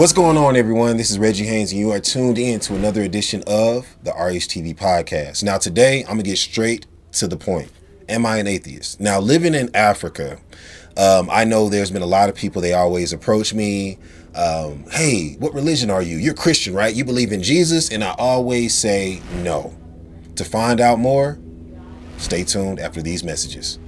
What's going on, everyone? This is Reggie Haynes, and you are tuned in to another edition of the RHTV Podcast. Now, today, I'm going to get straight to the point. Am I an atheist? Now, living in Africa, I know there's been a lot of people, they always approach me. Hey, what religion are you? You're Christian, right? You believe in Jesus? And I always say no. To find out more, stay tuned after these messages.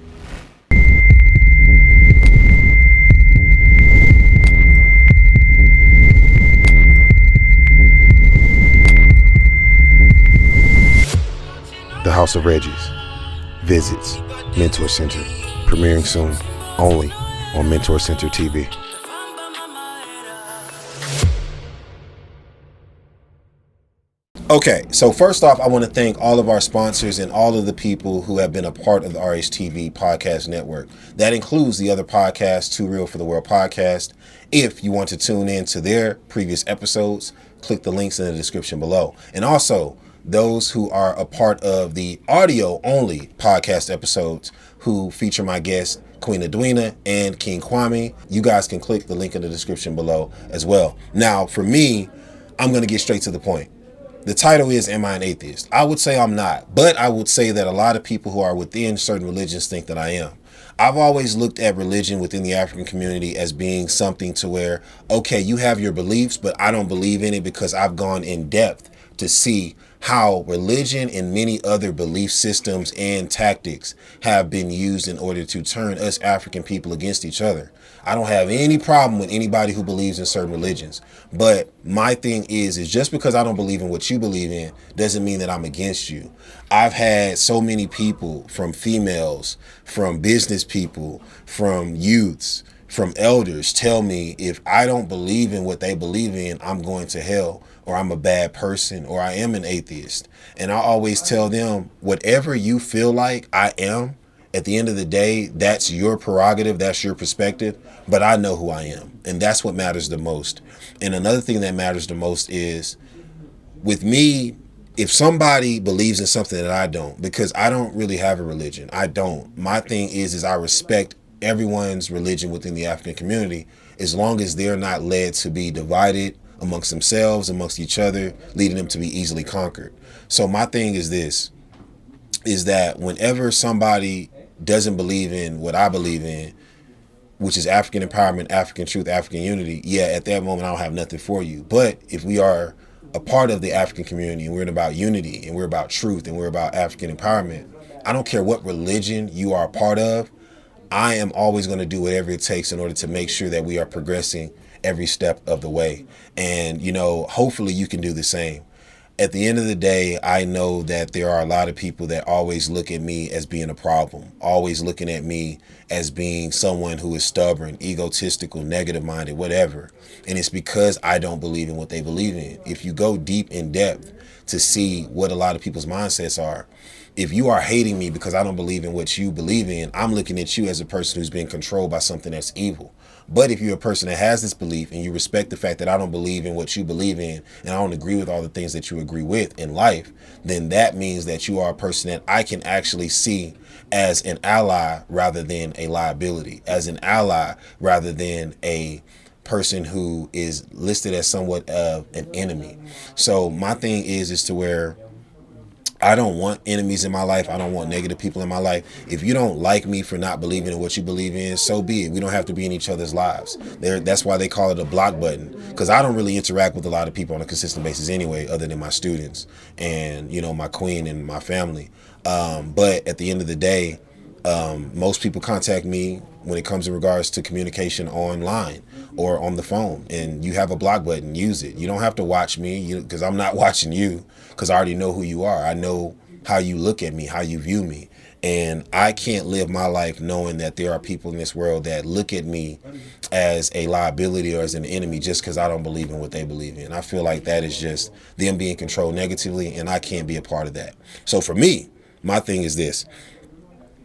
The House of Reggie's visits Mentor Center, premiering soon only on Mentor Center TV. Okay, so first off, I want to thank all of our sponsors and all of the people who have been a part of the RHTV Podcast Network. That includes the other podcast, Too Real for the World Podcast. If you want to tune in to their previous episodes, click the links in the description below. And also, those who are a part of the audio-only podcast episodes who feature my guests, Queen Edwina and King Kwame, you guys can click the link in the description below as well. Now, for me, I'm going to get straight to the point. The title is, Am I an Atheist? I would say I'm not, but I would say that a lot of people who are within certain religions think that I am. I've always looked at religion within the African community as being something to where, okay, you have your beliefs, but I don't believe in it because I've gone in depth to see how religion and many other belief systems and tactics have been used in order to turn us African people against each other. I don't have any problem with anybody who believes in certain religions. But my thing is just because I don't believe in what you believe in doesn't mean that I'm against you. I've had so many people, from females, from business people, from youths, from elders, tell me if I don't believe in what they believe in, I'm going to hell, or I'm a bad person, or I am an atheist. And I always tell them, whatever you feel like I am, at the end of the day, that's your prerogative, that's your perspective, but I know who I am, and that's what matters the most. And another thing that matters the most is, with me, if somebody believes in something that I don't, because I don't really have a religion, I don't. My thing is I respect everyone's religion within the African community, as long as they're not led to be divided amongst themselves, amongst each other, leading them to be easily conquered. So my thing is this, is that whenever somebody doesn't believe in what I believe in, which is African empowerment, African truth, African unity, yeah, at that moment I don't have nothing for you. But if we are a part of the African community and we're about unity and we're about truth and we're about African empowerment, I don't care what religion you are a part of, I am always going to do whatever it takes in order to make sure that we are progressing every step of the way. And, you know, hopefully you can do the same. At the end of the day, I know that there are a lot of people that always look at me as being a problem, always looking at me as being someone who is stubborn, egotistical, negative-minded, whatever. And it's because I don't believe in what they believe in. If you go deep in depth to see what a lot of people's mindsets are, if you are hating me because I don't believe in what you believe in, I'm looking at you as a person who's being controlled by something that's evil. But if you're a person that has this belief and you respect the fact that I don't believe in what you believe in and I don't agree with all the things that you agree with in life, then that means that you are a person that I can actually see as an ally rather than a liability, as an ally rather than a person who is listed as somewhat of an enemy. So my thing is to where I don't want enemies in my life. I don't want negative people in my life. If you don't like me for not believing in what you believe in, so be it. We don't have to be in each other's lives. That's why they call it a block button, because I don't really interact with a lot of people on a consistent basis anyway, other than my students and, you know, my queen and my family. But at the end of the day, most people contact me when it comes in regards to communication online or on the phone, and you have a block button, use it. You don't have to watch me because I'm not watching you, because I already know who you are. I know how you look at me, how you view me. And I can't live my life knowing that there are people in this world that look at me as a liability or as an enemy just because I don't believe in what they believe in. I feel like that is just them being controlled negatively, and I can't be a part of that. So for me, my thing is this.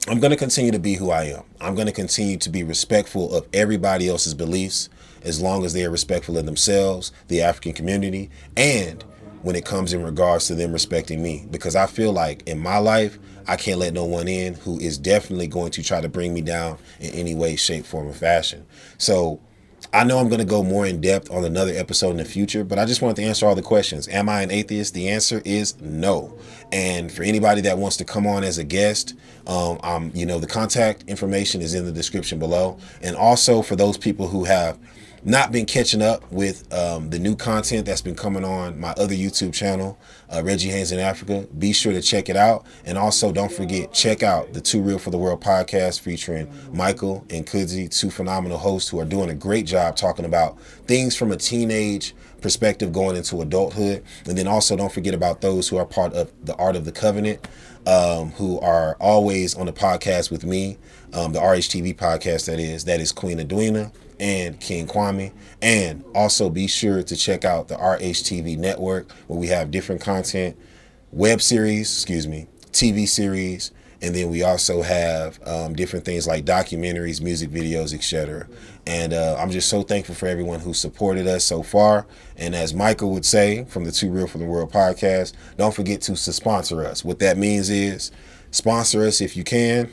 I'm going to continue to be who I am. I'm going to continue to be respectful of everybody else's beliefs as long as they are respectful of themselves, the African community, and when it comes in regards to them respecting me. Because I feel like in my life, I can't let no one in who is definitely going to try to bring me down in any way, shape, form, or fashion. So I know I'm going to go more in depth on another episode in the future, but I just wanted to answer all the questions. Am I an atheist? The answer is no. And for anybody that wants to come on as a guest, the contact information is in the description below. And also for those people who have not been catching up with the new content that's been coming on my other YouTube channel, Reggie Haynes in Africa, be sure to check it out. And also don't forget, check out the Too Real for the World podcast featuring Michael and Kudzi, two phenomenal hosts who are doing a great job talking about things from a teenage perspective going into adulthood. And then also don't forget about those who are part of the Art of the Covenant, who are always on the podcast with me, the RHTV podcast that is Queen Edwina and King Kwame. And also be sure to check out the RHTV Network, where we have different content, TV series, and then we also have different things like documentaries, music videos, etc. And I'm just so thankful for everyone who supported us so far. And as Michael would say from the Too Real for the World podcast, don't forget to sponsor us. What that means is sponsor us if you can,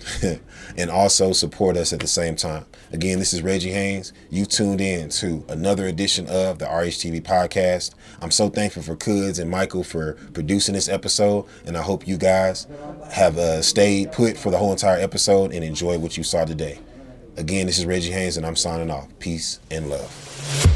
and also support us at the same time. Again, this is Reggie Haynes. You tuned in to another edition of the RHTV podcast. I'm so thankful for Kudz and Michael for producing this episode, and I hope you guys have stayed put for the whole entire episode and enjoyed what you saw today. Again, this is Reggie Haynes, and I'm signing off. Peace and love.